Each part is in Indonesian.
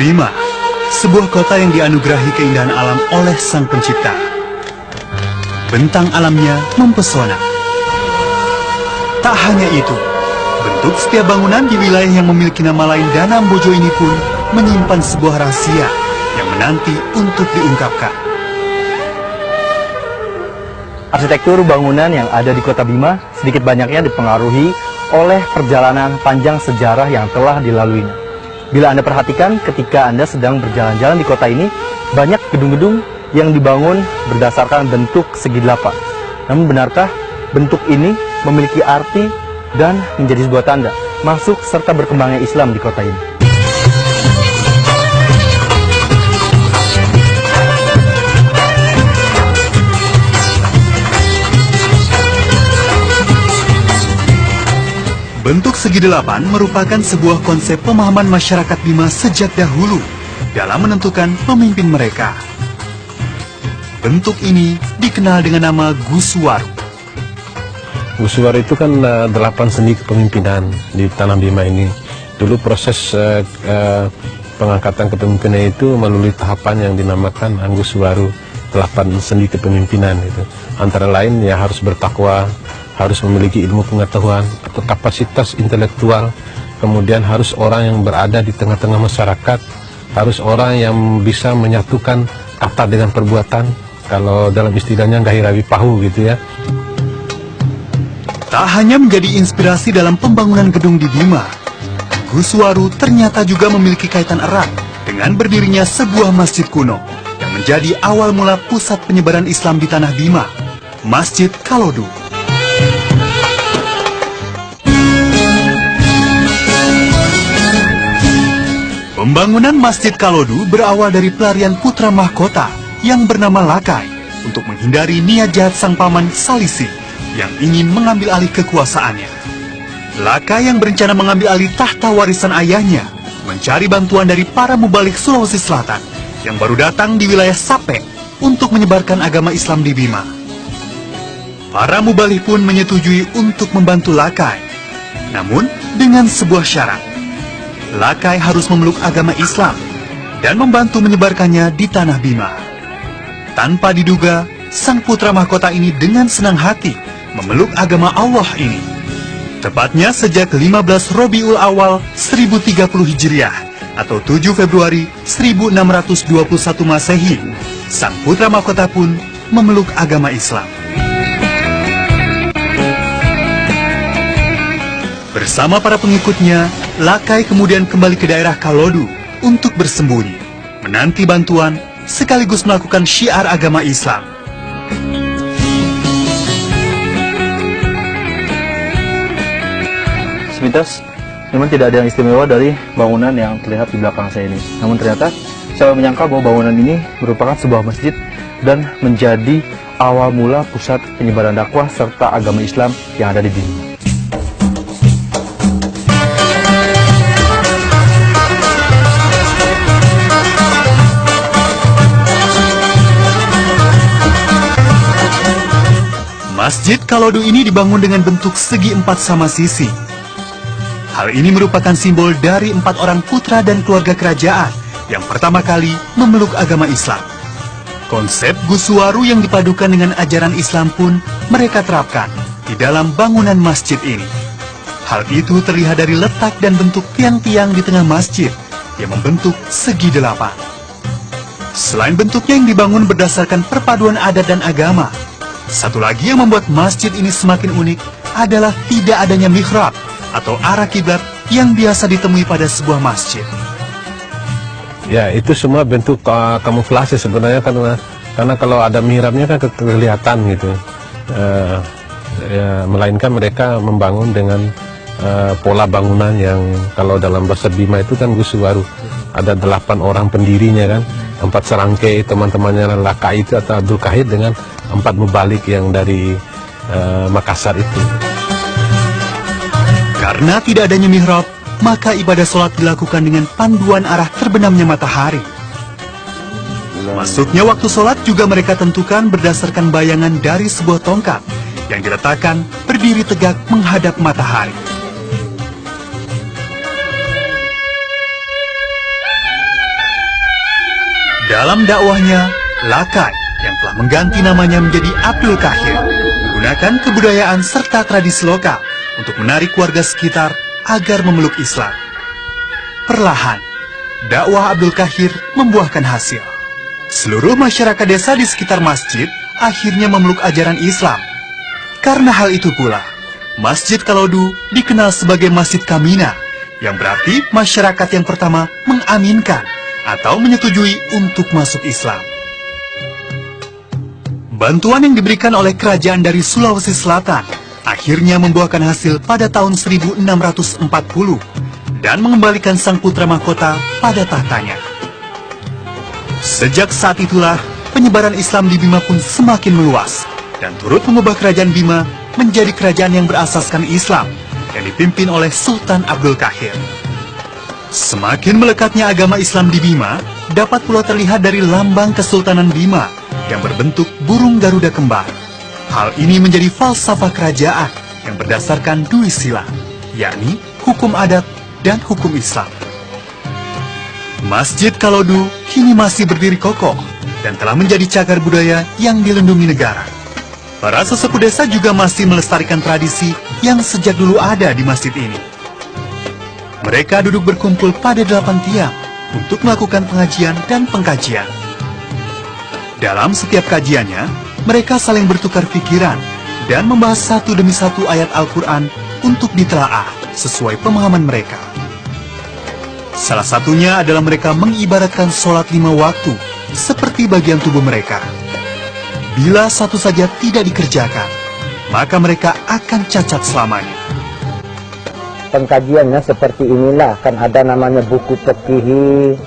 Bima, sebuah kota yang dianugerahi keindahan alam oleh Sang Pencipta. Bentang alamnya mempesona. Tak hanya itu, bentuk setiap bangunan di wilayah yang memiliki nama lain Danam Bojo ini pun menyimpan sebuah rahasia yang menanti untuk diungkapkan. Arsitektur bangunan yang ada di kota Bima sedikit banyaknya dipengaruhi oleh perjalanan panjang sejarah yang telah dilaluinya. Bila Anda perhatikan ketika Anda sedang berjalan-jalan di kota ini, banyak gedung-gedung yang dibangun berdasarkan bentuk segi delapan. Namun benarkah bentuk ini memiliki arti dan menjadi sebuah tanda masuk serta berkembangnya Islam di kota ini? Bentuk segi delapan merupakan sebuah konsep pemahaman masyarakat Bima sejak dahulu dalam menentukan pemimpin mereka. Bentuk ini dikenal dengan nama Guswaru. Guswaru itu kan 8 sendi kepemimpinan di tanah Bima ini. Dulu proses pengangkatan kepemimpinan itu melalui tahapan yang dinamakan Guswaru, 8 sendi kepemimpinan itu. Antara lain ya harus bertakwa, harus memiliki ilmu pengetahuan atau kapasitas intelektual, kemudian harus orang yang berada di tengah-tengah masyarakat, harus orang yang bisa menyatukan kata dengan perbuatan, kalau dalam istilahnya gahirawi pahu gitu ya. Tak hanya menjadi inspirasi dalam pembangunan gedung di Bima, Guswaru ternyata juga memiliki kaitan erat dengan berdirinya sebuah masjid kuno yang menjadi awal mula pusat penyebaran Islam di tanah Bima, Masjid Kalodu. Pembangunan Masjid Kalodu berawal dari pelarian putra mahkota yang bernama Lakai untuk menghindari niat jahat sang paman Salisi yang ingin mengambil alih kekuasaannya. Lakai yang berencana mengambil alih tahta warisan ayahnya mencari bantuan dari para mubalik Sulawesi Selatan yang baru datang di wilayah Sape untuk menyebarkan agama Islam di Bima. Para mubalik pun menyetujui untuk membantu Lakai, namun dengan sebuah syarat. Lakai harus memeluk agama Islam dan membantu menyebarkannya di tanah Bima. Tanpa diduga, sang putra mahkota ini dengan senang hati memeluk agama Allah ini. Tepatnya sejak 15 Robiul Awal 1030 Hijriah atau 7 Februari 1621 Masehi, sang putra mahkota pun memeluk agama Islam. Bersama para pengikutnya, Lakai kemudian kembali ke daerah Kalodu untuk bersembunyi, menanti bantuan sekaligus melakukan syiar agama Islam. Sepintas, memang tidak ada yang istimewa dari bangunan yang terlihat di belakang saya ini. Namun ternyata, saya menyangka bahwa bangunan ini merupakan sebuah masjid dan menjadi awal mula pusat penyebaran dakwah serta agama Islam yang ada di Bima. Masjid Kalodu ini dibangun dengan bentuk segi 4 sama sisi. Hal ini merupakan simbol dari 4 orang putra dan keluarga kerajaan yang pertama kali memeluk agama Islam. Konsep Guswaru yang dipadukan dengan ajaran Islam pun mereka terapkan di dalam bangunan masjid ini. Hal itu terlihat dari letak dan bentuk tiang-tiang di tengah masjid yang membentuk segi 8. Selain bentuknya yang dibangun berdasarkan perpaduan adat dan agama, satu lagi yang membuat masjid ini semakin unik adalah tidak adanya mihrab atau arah kiblat yang biasa ditemui pada sebuah masjid. Ya, itu semua bentuk kamuflase sebenarnya, karena kalau ada mihrabnya kan kelihatan gitu. Melainkan mereka membangun dengan pola bangunan yang kalau dalam bahasa Bima itu kan Guswaru. Ada 8 orang pendirinya kan, 4 serangkai teman-temannya Lakai itu atau Abdul Kahid dengan 4 mubalik yang dari Makassar itu. Karena tidak adanya mihrab, maka ibadah sholat dilakukan dengan panduan arah terbenamnya matahari. Masuknya waktu sholat juga mereka tentukan berdasarkan bayangan dari sebuah tongkat yang diletakkan berdiri tegak menghadap matahari. Dalam dakwahnya, Lakai yang telah mengganti namanya menjadi Abdul Qahir menggunakan kebudayaan serta tradisi lokal untuk menarik warga sekitar agar memeluk Islam. Perlahan, dakwah Abdul Qahir membuahkan hasil. Seluruh masyarakat desa di sekitar masjid akhirnya memeluk ajaran Islam. Karena hal itu pula, Masjid Kalodu dikenal sebagai Masjid Kamina, yang berarti masyarakat yang pertama mengaminkan atau menyetujui untuk masuk Islam. Bantuan yang diberikan oleh kerajaan dari Sulawesi Selatan akhirnya membuahkan hasil pada tahun 1640 dan mengembalikan sang putra mahkota pada tahtanya. Sejak saat itulah penyebaran Islam di Bima pun semakin meluas dan turut mengubah kerajaan Bima menjadi kerajaan yang berasaskan Islam yang dipimpin oleh Sultan Abdul Qahir. Semakin melekatnya agama Islam di Bima dapat pula terlihat dari lambang Kesultanan Bima yang berbentuk burung Garuda kembar. Hal ini menjadi falsafah kerajaan yang berdasarkan dui sila, yakni hukum adat dan hukum Islam. Masjid Kalodu kini masih berdiri kokoh dan telah menjadi cagar budaya yang dilindungi negara. Para sesepuh desa juga masih melestarikan tradisi yang sejak dulu ada di masjid ini. Mereka duduk berkumpul pada 8 tiang untuk melakukan pengajian dan pengkajian. Dalam setiap kajiannya, mereka saling bertukar pikiran dan membahas satu demi satu ayat Al-Quran untuk ditelaah sesuai pemahaman mereka. Salah satunya adalah mereka mengibaratkan sholat 5 waktu seperti bagian tubuh mereka. Bila satu saja tidak dikerjakan, maka mereka akan cacat selamanya. Pengkajiannya seperti inilah, kan ada namanya buku fikih,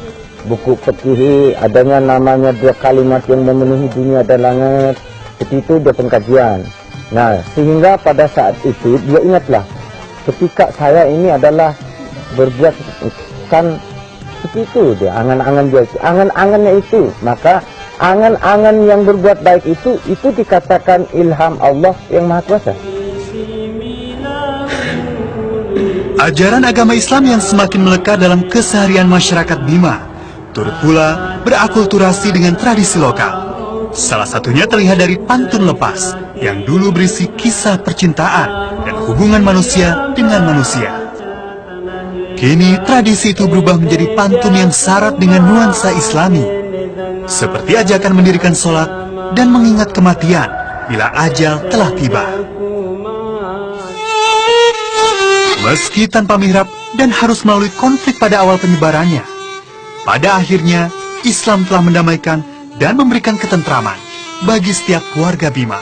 adanya namanya 2 kalimat yang memenuhi dunia dan langit. Seperti itu dia pengkajian. Nah, sehingga pada saat itu dia ingatlah, ketika saya ini adalah berbuat kan seperti itu dia, angan-angan dia, angan-angannya itu, maka angan-angan yang berbuat baik itu dikatakan ilham Allah yang Maha Kuasa. Ajaran agama Islam yang semakin melekat dalam keseharian masyarakat Bima turut pula berakulturasi dengan tradisi lokal. Salah satunya terlihat dari pantun lepas yang dulu berisi kisah percintaan dan hubungan manusia dengan manusia. Kini tradisi itu berubah menjadi pantun yang syarat dengan nuansa Islami, seperti ajakan mendirikan sholat dan mengingat kematian bila ajal telah tiba. Meski tanpa mihrab dan harus melalui konflik pada awal penyebarannya, pada akhirnya Islam telah mendamaikan dan memberikan ketentraman bagi setiap warga Bima.